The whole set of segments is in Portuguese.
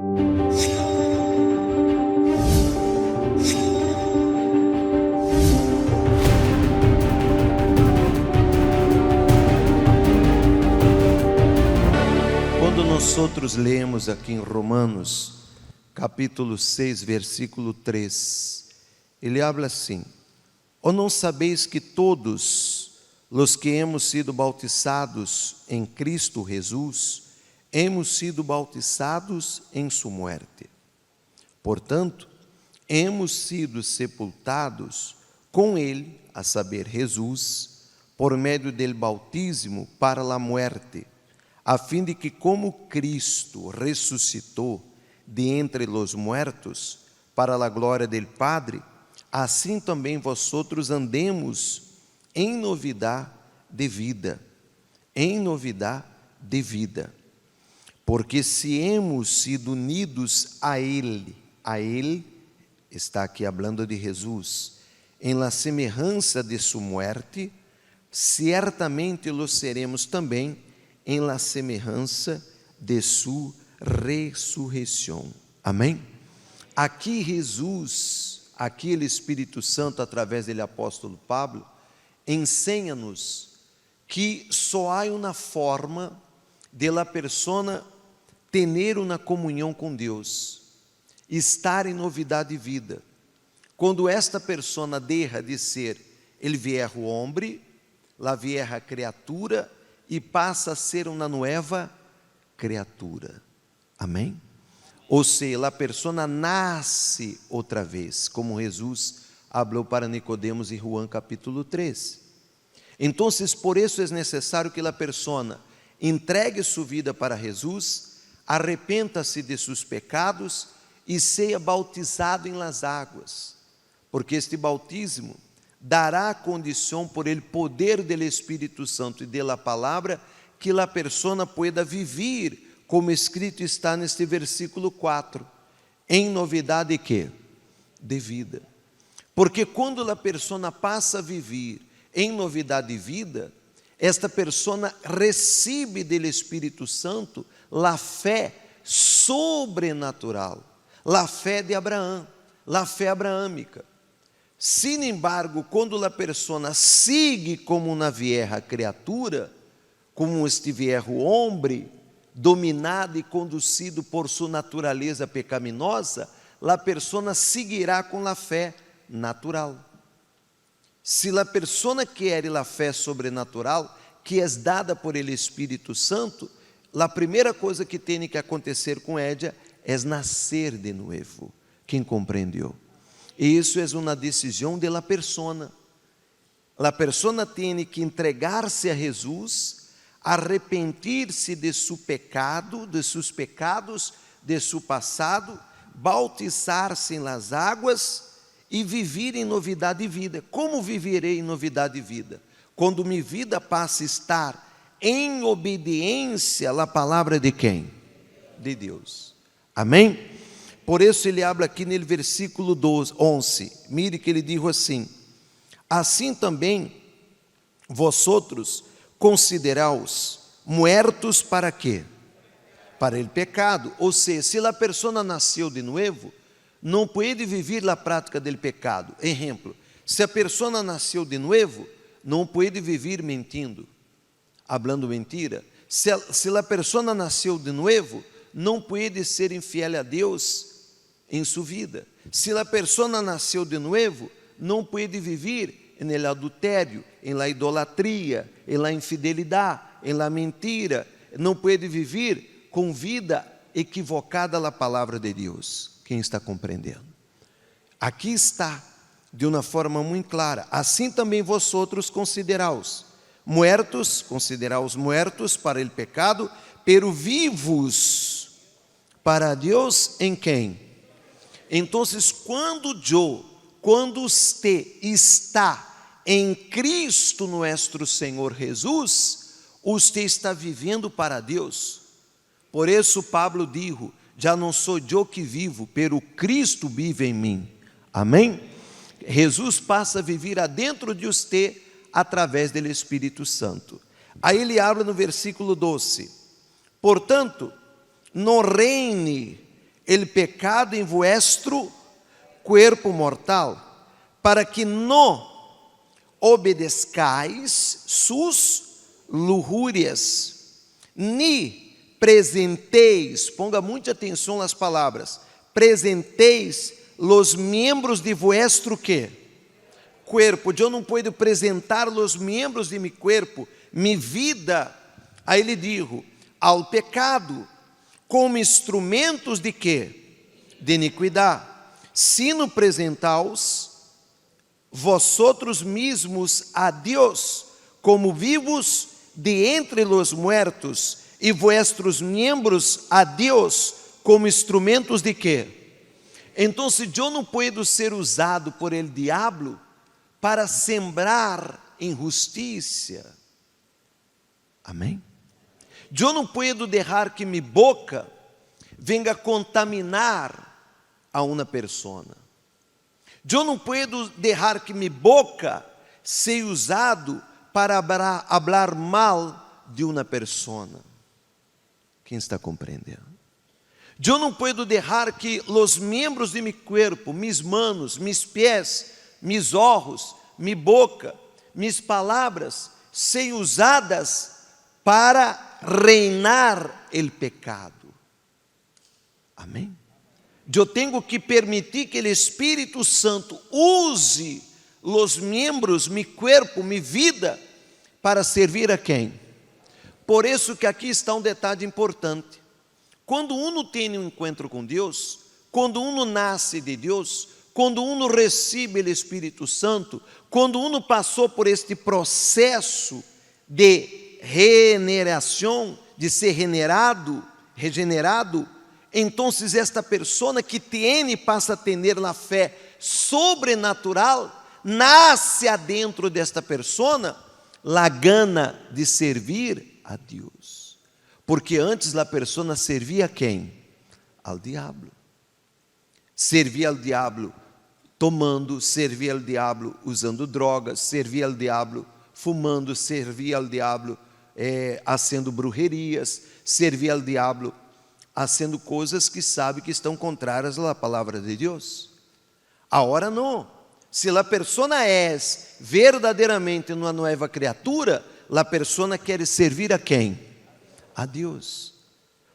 Quando nós outros lemos aqui em Romanos, capítulo 6, versículo 3, ele habla assim: ou não sabeis que todos os que hemos sido bautizados em Cristo Jesus, hemos sido bautizados em sua muerte? Portanto, hemos sido sepultados com ele, a saber, Jesus, por meio del bautismo para a muerte, a fim de que, como Cristo ressuscitou de entre os mortos para a glória del Padre, assim também vosotros andemos em novidade de vida, em novidade de vida. Porque se hemos sido unidos a Ele, está aqui falando de Jesus, em la semelhança de sua muerte, certamente lo seremos também em la semelhança de sua ressurreição. Amém? Aqui Jesus, aqui o Espírito Santo, através do apóstolo Pablo, ensina-nos que só há uma forma de la persona ter uma comunhão com Deus, estar em novidade de vida, quando esta persona deixa de ser el viejo hombre, la vieja criatura, e passa a ser uma nova criatura. Amém? Ou seja, a persona nasce outra vez, como Jesus falou para Nicodemos em Juan capítulo 3. Então, por isso é necessário que a persona entregue sua vida para Jesus, arrependa-se de seus pecados e seja bautizado em las águas, porque este bautismo dará a condição por el poder do Espírito Santo e da palavra que a persona pueda viver, como escrito está neste versículo 4, em novidade de quê? De vida. Porque quando a persona passa a viver em novidade de vida, esta persona recebe do Espírito Santo a fé sobrenatural, a fé de Abraão, a fé abraâmica. Sin embargo, quando a persona sigue como uma vieja criatura, como este viejo homem, dominado e conduzido por sua natureza pecaminosa, a persona seguirá com a fé natural. Se a persona quer a fé sobrenatural, que é dada por ele Espírito Santo, a primeira coisa que tem que acontecer com ela é nascer de novo. Quem compreendeu? E isso é uma decisão de la persona. A persona tem que entregar-se a Jesus, arrepentir-se de seu pecado, de seus pecados, de seu passado, bautizar-se em las águas e viver em novidade de vida. Como viverei em novidade de vida? Quando minha vida passa a estar em obediência à palavra de quem? De Deus. Amém? Por isso ele habla aqui no versículo 11, mire que ele diz assim: assim também vosotros consideraos muertos para quê? Para o pecado. Ou seja, se a persona nasceu de novo, não pode viver a prática do pecado. Exemplo, se a persona nasceu de novo, não pode viver mentindo, hablando mentira. Se a persona nasceu de novo, não pode ser infiel a Deus em sua vida. Se a persona nasceu de novo, não pode viver no adultério, em la idolatria, em la infidelidade, em la mentira. Não pode viver com vida equivocada à palavra de Deus. Quem está compreendendo? Aqui está, de uma forma muito clara: assim também vosotros consideraos muertos para o pecado, pero vivos para Deus em quem? Então, quando você está em Cristo nosso Senhor Jesus, você está vivendo para Deus. Por isso Pablo dijo: já não sou eu que vivo, pero Cristo vive em mim. Amém? Jesus passa a viver adentro de você através do Espírito Santo. Aí ele habla no versículo 12: portanto, não reine el pecado em vuestro cuerpo mortal, para que não obedezcais sus luxúrias, ni presenteis, ponga muita atenção nas palavras, presenteis los miembros de vuestro quê? Cuerpo. Eu não puedo apresentar os membros de meu corpo, minha vida, aí ele dijo, ao pecado, como instrumentos de quê? De iniquidade. Sino presentaos vosotros mismos a Deus, como vivos de entre los muertos, e vuestros miembros a Deus, como instrumentos de quê? Então, eu não posso ser usado por el diabo para sembrar injustiça. Amém? Eu não posso deixar que minha boca venga contaminar a uma pessoa. Eu não posso deixar que minha boca seja usado para falar mal de uma pessoa. Quem está compreendendo? Eu não posso deixar que os membros de meu corpo, mis manos, mis pés, mis olhos, minha boca, mis palavras, sejam usadas para reinar o pecado. Amém? Eu tenho que permitir que o Espírito Santo use os membros, meu corpo, minha vida, para servir a quem? Por isso que aqui está um detalhe importante. Quando uno tem um encontro com Deus, quando uno nasce de Deus, quando uno recebe o Espírito Santo, quando uno passou por este processo de regeneração, de ser regenerado, então esta pessoa que tem passa a ter a fé sobrenatural, nasce adentro desta pessoa a gana de servir a Deus. Porque antes a pessoa servia a quem? Ao diabo. Servia ao diabo tomando, servia ao diabo usando drogas, servia ao diabo fumando, servia ao diabo fazendo bruxerias, servia ao diabo fazendo coisas que sabe que estão contrárias à palavra de Deus. Agora não. Se a pessoa é verdadeiramente uma nova criatura, a pessoa quer servir a quem? A Deus.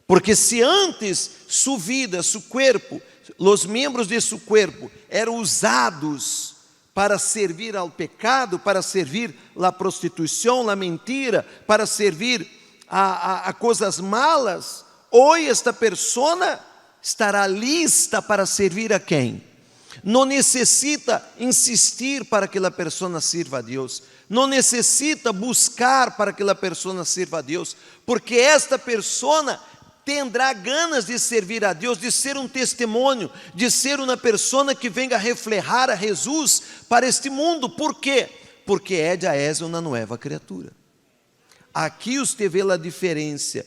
Porque se antes sua vida, seu corpo, os membros de seu corpo eram usados para servir ao pecado, para servir à prostituição, à mentira, para servir a coisas malas, hoje esta pessoa estará lista para servir a quem? Não necessita insistir para que a pessoa sirva a Deus. Não necessita buscar para que a pessoa sirva a Deus, porque esta pessoa terá ganas de servir a Deus, de ser um testemunho, de ser uma pessoa que venga reflejar a Jesus para este mundo. Por quê? Porque já é uma nova criatura. Aqui você vê a diferença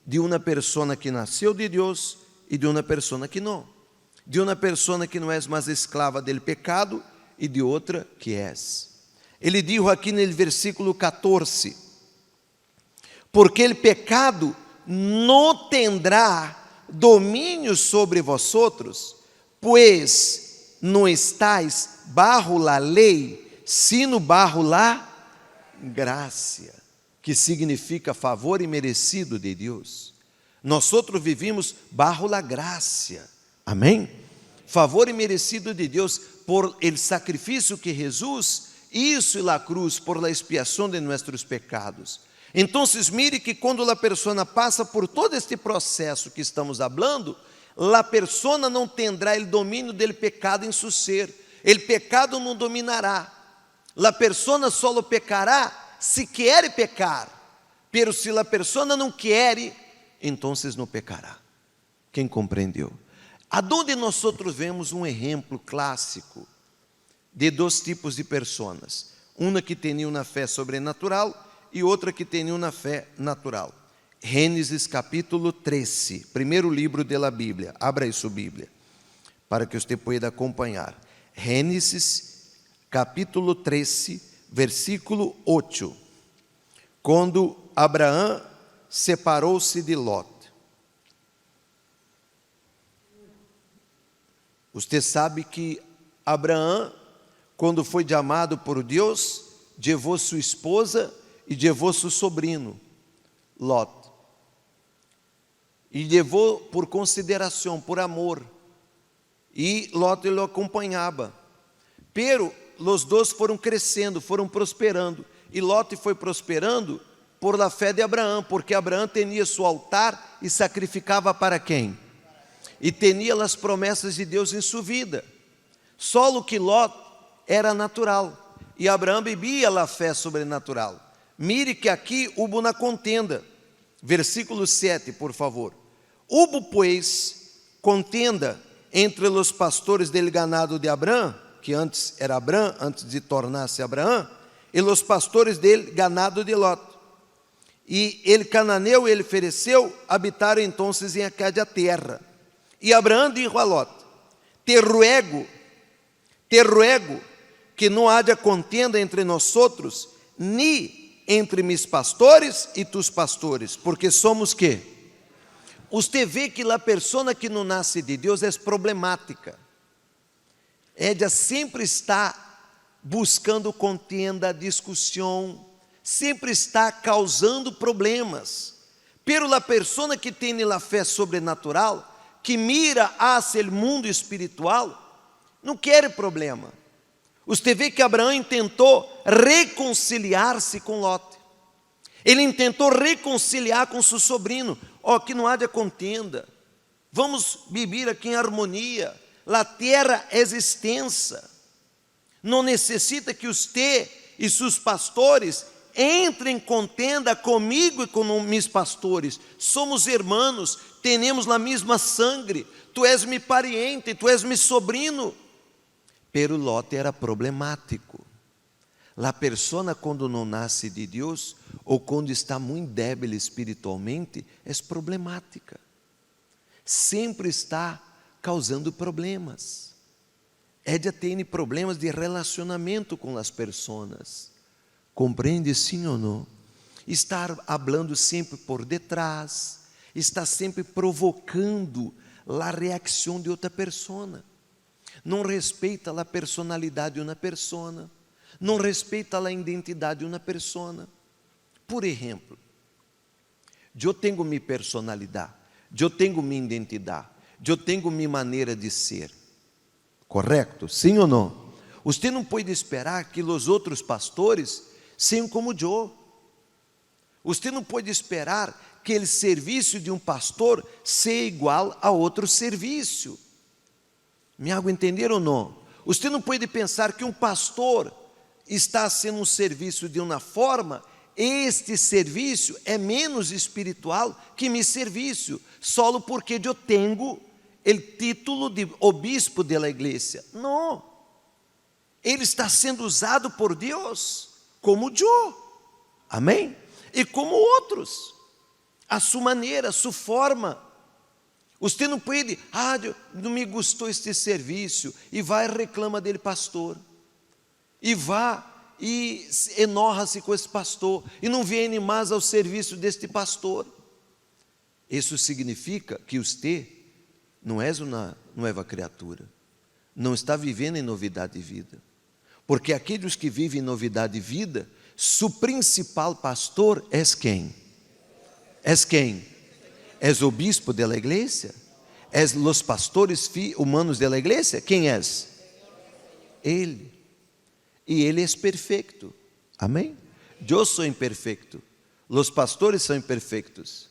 de uma pessoa que nasceu de Deus e de uma pessoa que não. De uma pessoa que não é mais esclava do pecado e de outra que é. Ele diz aqui no versículo 14: porque o pecado não terá domínio sobre vosotros, pois não estáis bajo la lei, sino bajo la gracia, que significa favor imerecido de Deus. Nós outros vivimos bajo la gracia. Amém? Favor imerecido de Deus por el sacrifício que Jesus hizo en la cruz por la expiação de nossos pecados. Então, mire que quando a pessoa passa por todo este processo que estamos falando, a pessoa não terá o domínio do pecado em seu ser. O pecado não dominará. A pessoa só pecará se quer pecar. Pero se a pessoa não quer, então não pecará. Quem compreendeu? Aonde nós vemos um exemplo clássico de dois tipos de pessoas, uma que tinha uma fé sobrenatural e outra que tinha uma fé natural. Gênesis capítulo 13, primeiro livro da Bíblia. Abra aí sua Bíblia, para que você possa acompanhar. Gênesis capítulo 13, versículo 8. Quando Abraão separou-se de Lot. Você sabe que Abraão, quando foi chamado por Deus, levou sua esposa e levou seu sobrinho, Lot. E levou por consideração, por amor. E Lot o acompanhava. Pero os dois foram crescendo, foram prosperando. E Lot foi prosperando por la fé de Abraão, porque Abraão tinha seu altar e sacrificava para quem? E tinha as promessas de Deus em sua vida. Só que Lot era natural e Abraão bebia a fé sobrenatural. Mire que aqui hubo uma contenda. Versículo 7, por favor. Hubo, pues, contenda entre os pastores del ganado de Abraão, que antes era Abraão, antes de tornar-se Abraão, e os pastores del ganado de Lot. E ele cananeu e ele fereceu, habitaram então em aquela terra. E Abraão disse a Lot: te ruego que não haja contenda entre nós outros, nem entre mis pastores e tus pastores, porque somos quê? Você vê que a pessoa que não nasce de Deus é problemática. Ela sempre está buscando contenda, discussão, sempre está causando problemas. Pero a pessoa que tem a fé sobrenatural, que mira hacia o mundo espiritual, não quer problema. Você vê que Abraão tentou reconciliar-se com Lot. Ele tentou reconciliar com seu sobrinho. Que não haja contenda. Vamos viver aqui em harmonia. A terra é extensa. Não necessita que você e seus pastores entrem em contenda comigo e com meus pastores. Somos irmãos, temos a mesma sangue. Tu és meu pariente, tu és meu sobrinho. Pero Lot era problemático. A pessoa, quando não nasce de Deus, ou quando está muito débil espiritualmente, é problemática. Sempre está causando problemas. Ela tem problemas de relacionamento com as pessoas. Compreende sim ou não? Está falando sempre por detrás, está sempre provocando a reação de outra pessoa. Não respeita a personalidade de uma pessoa. Não respeita a identidade de uma pessoa. Por exemplo, eu tenho minha personalidade, eu tenho minha identidade, eu tenho minha maneira de ser. Correto? Sim ou não? Você não pode esperar que os outros pastores sejam como eu. Você não pode esperar que o serviço de um pastor seja igual a outro serviço. Me hago entender ou não? Você não pode pensar que um pastor está sendo um serviço de uma forma, este serviço é menos espiritual que meu serviço, só porque eu tenho o título de obispo da igreja. Não, ele está sendo usado por Deus como eu, amém? E como outros, a sua maneira, a sua forma. Você não pode, não me gostou este serviço, e vai e reclama dele, pastor. E vá e enoja-se com esse pastor, e não vem mais ao serviço deste pastor. Isso significa que você não é uma nova criatura, não está vivendo em novidade de vida. Porque aqueles que vivem em novidade de vida, seu principal pastor é quem? És quem? És o bispo da igreja? És os pastores humanos da igreja? Quem és? Ele. E ele é perfeito. Amém? Eu sou imperfeito. Os pastores são imperfeitos.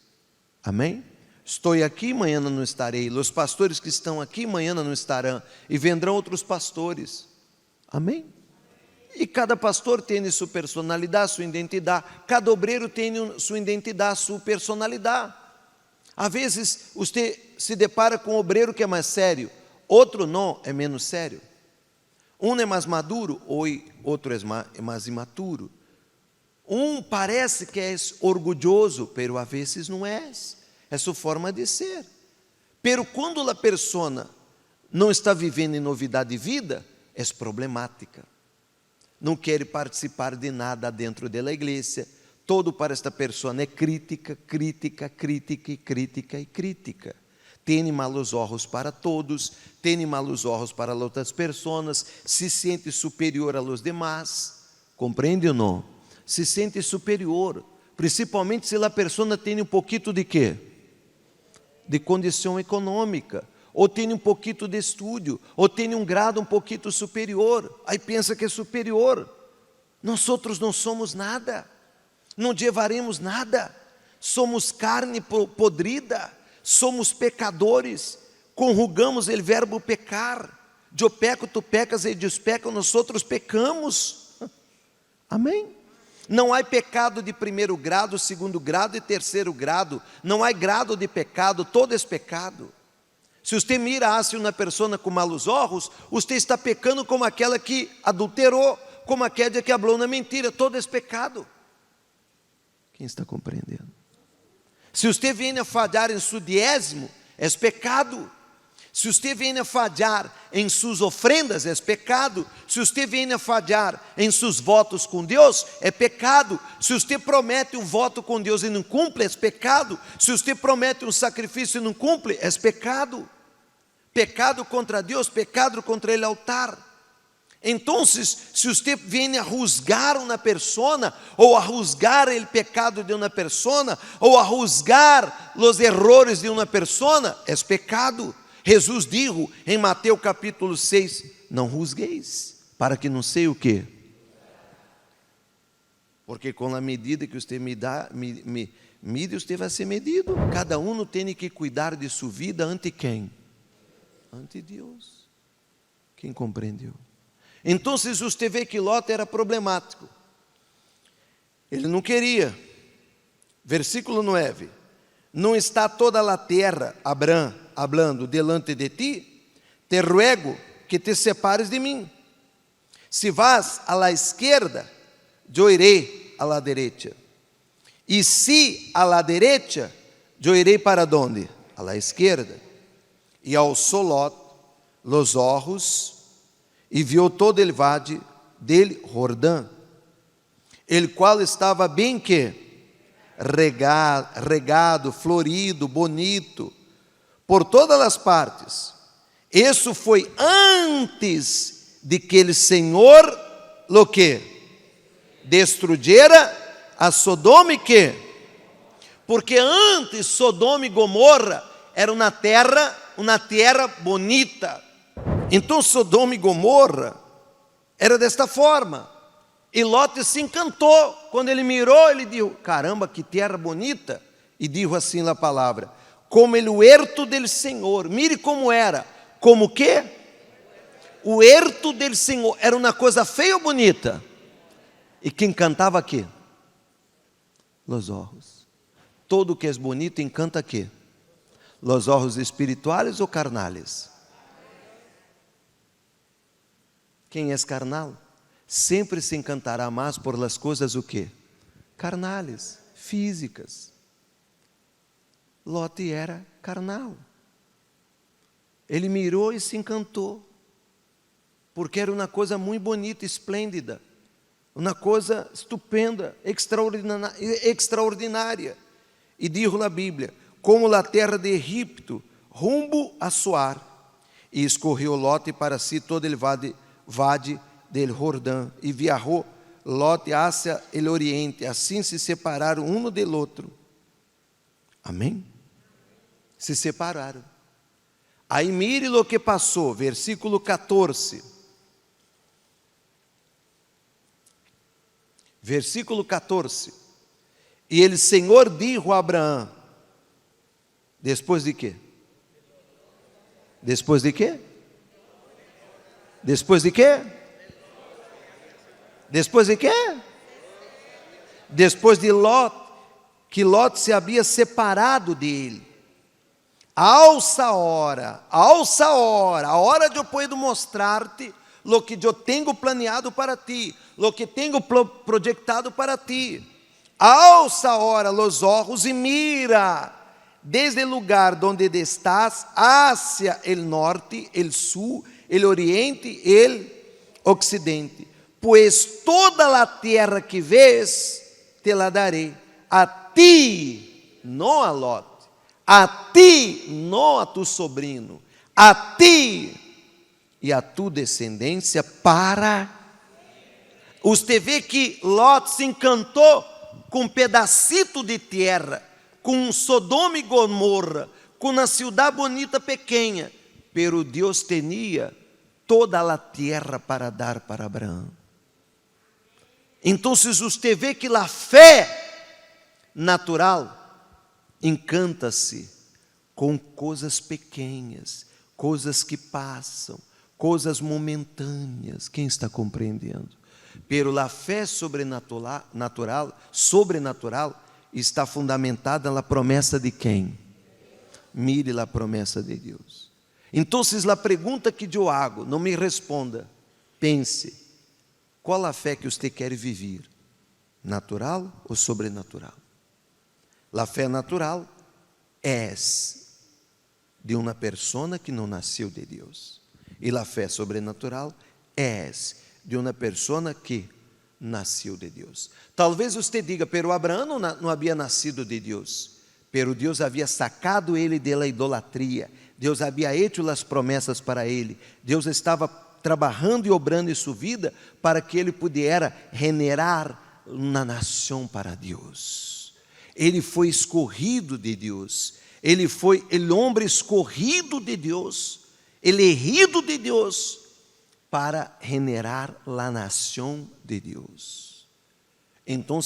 Amém? Estou aqui, amanhã não estarei. Os pastores que estão aqui, amanhã não estarão. E vendrão outros pastores. Amém? E cada pastor tem sua personalidade, sua identidade. Cada obreiro tem sua identidade, sua personalidade. Às vezes, você se depara com um obreiro que é mais sério. Outro não, é menos sério. Um é mais maduro, outro é mais imaturo. Um parece que é orgulhoso, pero às vezes não é. É sua forma de ser. Pero quando a pessoa não está vivendo em novidade de vida, é problemática. Não quer participar de nada dentro da igreja. Todo para esta pessoa é crítica. tem malos olhos para todos, tem malos olhos para outras pessoas, se sente superior a los demás, compreende ou não? Se sente superior, principalmente se a pessoa tem um pouquinho de quê? De condição econômica, ou tem um pouquinho de estudo, ou tem um grado um pouquinho superior, aí pensa que é superior. Nós outros não somos nada, não levaremos nada, somos carne podrida, somos pecadores, conjugamos o verbo pecar, eu peco, tu pecas, eles pecam, nós outros pecamos, amém? Não há pecado de primeiro grado, segundo grado e terceiro grado, não há grado de pecado, todo é pecado. Se você mira assim uma pessoa com malos olhos, você está pecando como aquela que adulterou, como aquela que falou na mentira, todo é pecado. Quem está compreendendo? Se você vem a falhar em seu diezmo, é pecado. Se você vem a falhar em suas ofrendas, é pecado. Se você vem a falhar em seus votos com Deus, é pecado. Se você promete um voto com Deus e não cumpre, é pecado. Se você promete um sacrifício e não cumpre, é pecado. Pecado contra Deus, pecado contra o altar. Então, se você vem a juzgar uma pessoa, ou a juzgar o pecado de uma pessoa, ou a juzgar os errores de uma pessoa, é pecado. Jesus disse em Mateus capítulo 6, não juzgueis, para que não sei o quê. Porque com a medida que você mide, você vai ser medido. Cada um tem que cuidar de sua vida ante quem? Ante Deus. Quem compreendeu? Então, você vê que Ló era problemático. Ele não queria. Versículo 9. Não está toda a terra, Abrão, hablando delante de ti? Te ruego que te separes de mim. Se vas a la esquerda, eu irei a la derecha. E se a la derecha, eu irei para onde? A la esquerda. E alçou Lot los ojos e viu todo el vade del Jordão, el qual estava bem que regado, florido, bonito, por todas as partes. Isso foi antes de que o Senhor, lo que? Destruyera a Sodoma e que? Porque antes Sodoma e Gomorra era uma terra bonita. Então Sodoma e Gomorra era desta forma. E Lot se encantou. Quando ele mirou, ele disse, caramba, que terra bonita. E disse assim a palavra, como el huerto del Senhor. Mire como era. Como o quê? O huerto del Senhor. Era uma coisa feia ou bonita? E quem encantava aqui? Los ojos. Todo que é bonito encanta aqui. Los ojos espirituales ou carnales? Quem é carnal? Sempre se encantará mais por las coisas o quê? Carnales, físicas. Lot era carnal. Ele mirou e se encantou, porque era uma coisa muito bonita, esplêndida, uma coisa estupenda, extraordinária. E diz a Bíblia, como a terra de Egipto, rumbo a Soar, e escorreu Lot para si todo el vade del Jordão, e viajou Lot hacia el oriente, assim se separaram um do outro. Amém? Se separaram. Aí mire o que passou, versículo 14. Versículo 14. E ele, Senhor, dijo a Abraão, depois de quê? Depois de quê? Depois de quê? Depois de quê? Depois de Lot, que Lot se havia separado dele. Alça a hora de eu poder mostrar-te lo que eu tenho planeado para ti, lo que tenho projetado para ti. Alça ahora los ojos e mira desde o lugar donde estás hacia el norte, el sur, el oriente, el occidente. Pues toda la tierra que ves, te la daré a ti, não a Lot, a ti, não a tu sobrinho, a ti e a tu descendência para... Você vê que Lot se encantou com um pedacito de terra, com Sodoma e Gomorra, com uma cidade bonita pequena, pero Deus tinha toda a terra para dar para Abraão. Então, você vê que a fé natural encanta-se com coisas pequenas, coisas que passam, coisas momentâneas. Quem está compreendendo? Pero a fé sobrenatural está fundamentada na promessa de quem? Mire a promessa de Deus. Então, a pergunta que eu hago, não me responda, pense, qual a fé que você quer viver? Natural ou sobrenatural? A fé natural é de uma pessoa que não nasceu de Deus. E a fé sobrenatural é de uma pessoa que nasceu de Deus. Talvez você diga, pero Abraão não havia nascido de Deus, pero Deus havia sacado ele da idolatria, Deus havia hecho as promessas para ele, Deus estava trabalhando e obrando em sua vida para que ele pudesse generar uma nação para Deus. Ele foi escorrido de Deus, ele foi o homem escorrido de Deus, elegido de Deus, para generar a nação de Deus. Então,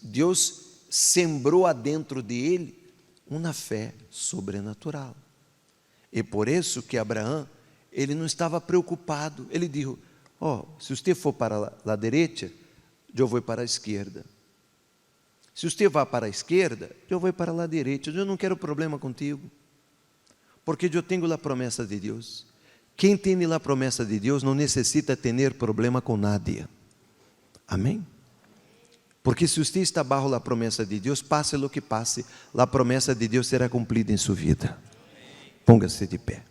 Deus sembrou adentro de ele uma fé sobrenatural. E por isso que Abraão, ele não estava preocupado. Ele disse, se você for para a direita, eu vou para a esquerda. Se você vai para a esquerda, eu vou para a direita. Eu não quero problema contigo, porque eu tenho a promessa de Deus. Quem tem a promessa de Deus não necessita ter problema com nadie. Amém? Porque se você está bajo a promessa de Deus, passe o que passe, a promessa de Deus será cumprida em sua vida. Ponga-se de pé.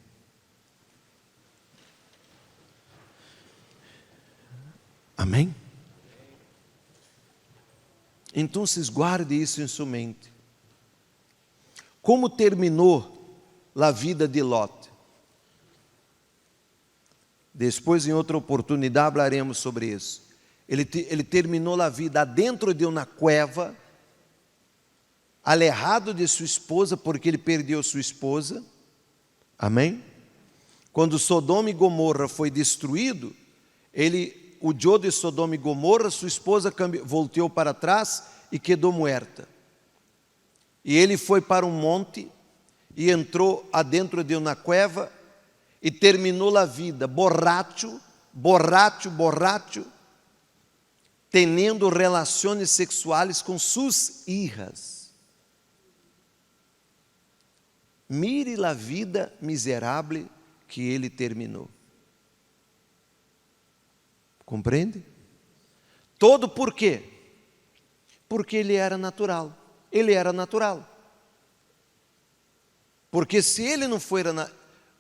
Amém? Então, guarde isso em sua mente. Como terminou a vida de Lot? Depois, em outra oportunidade, falaremos sobre isso. Ele terminou a vida dentro de uma cueva, alejado de sua esposa, porque ele perdeu sua esposa. Amém? Quando Sodoma e Gomorra foi destruído, ele huyó de Sodoma e Gomorra, sua esposa voltou para trás e quedou morta. E ele foi para um monte e entrou adentro de uma cueva e terminou a vida borracho, tendo relações sexuais com suas hijas. Mire a vida miserável que ele terminou. Compreende? Todo por quê? Porque ele era natural. Ele era natural. Porque se ele não fosse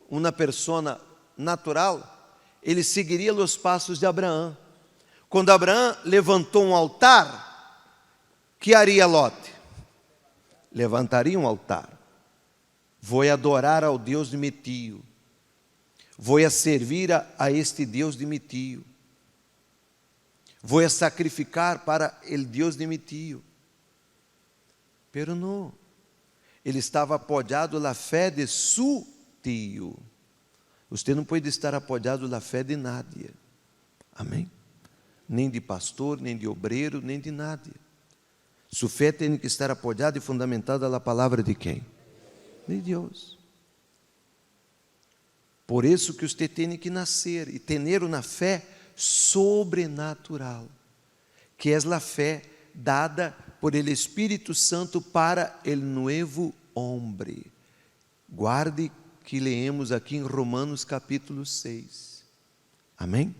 uma pessoa natural, ele seguiria os passos de Abraão. Quando Abraão levantou um altar, que haria Lot? Levantaria um altar. Vou adorar ao Deus de meu tio. Vou servir a este Deus de meu tio. Vou sacrificar para o Deus de meu tio. Pero não. Ele estava apoiado na fé de seu tio. Você não pode estar apoiado na fé de nadie. Amém? Nem de pastor, nem de obreiro, nem de nadie. Sua fé tem que estar apoiada e fundamentada na palavra de quem? De Deus. Por isso que você tem que nascer e ter uma fé sobrenatural, que é a fé dada por el Espírito Santo para el nuevo hombre. Guarde que leemos aqui em Romanos capítulo 6. Amém?